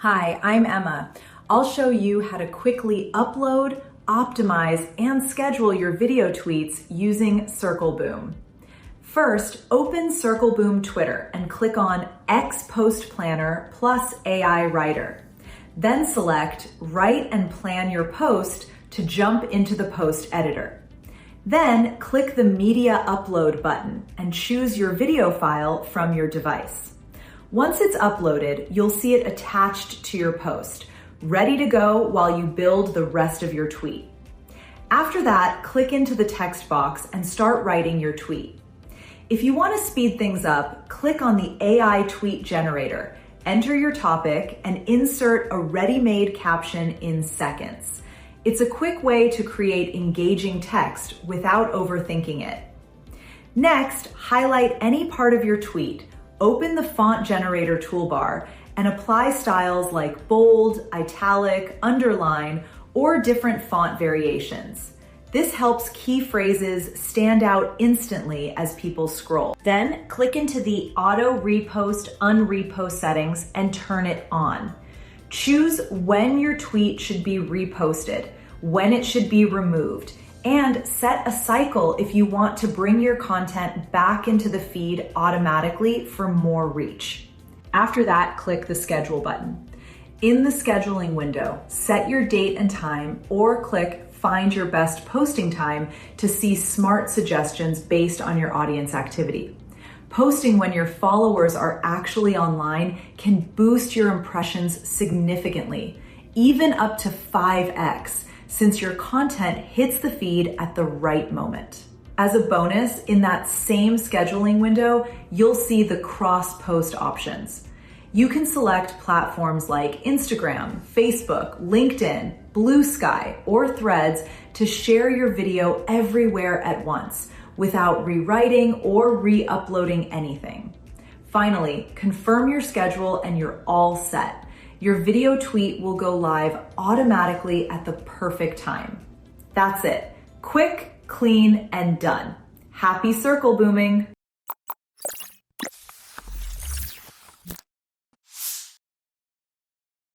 Hi, I'm Emma. I'll show you how to quickly upload, optimize, and schedule your video tweets using Circleboom. First, open Circleboom Twitter and click on X Post Planner plus AI Writer. Then select Write and Plan Your Post to jump into the post editor. Then click the Media Upload button and choose your video file from your device. Once it's uploaded, you'll see it attached to your post, ready to go while you build the rest of your tweet. After that, click into the text box and start writing your tweet. If you want to speed things up, click on the AI tweet generator, enter your topic, and insert a ready-made caption in seconds. It's a quick way to create engaging text without overthinking it. Next, highlight any part of your tweet, open the font generator toolbar, and apply styles like bold, italic, underline, or different font variations. This helps key phrases stand out instantly as people scroll. Then click into the auto repost, un-repost settings and turn it on. Choose when your tweet should be reposted, when it should be removed, and set a cycle if you want to bring your content back into the feed automatically for more reach. After that, click the schedule button. In the scheduling window, set your date and time or click Find Your Best Posting Time to see smart suggestions based on your audience activity. Posting when your followers are actually online can boost your impressions significantly, even up to 5x, since your content hits the feed at the right moment. As a bonus, in that same scheduling window, you'll see the cross-post options. You can select platforms like Instagram, Facebook, LinkedIn, Blue Sky, or Threads to share your video everywhere at once without rewriting or re-uploading anything. Finally, confirm your schedule and you're all set. Your video tweet will go live automatically at the perfect time. That's it. Quick, clean, and done. Happy circle booming.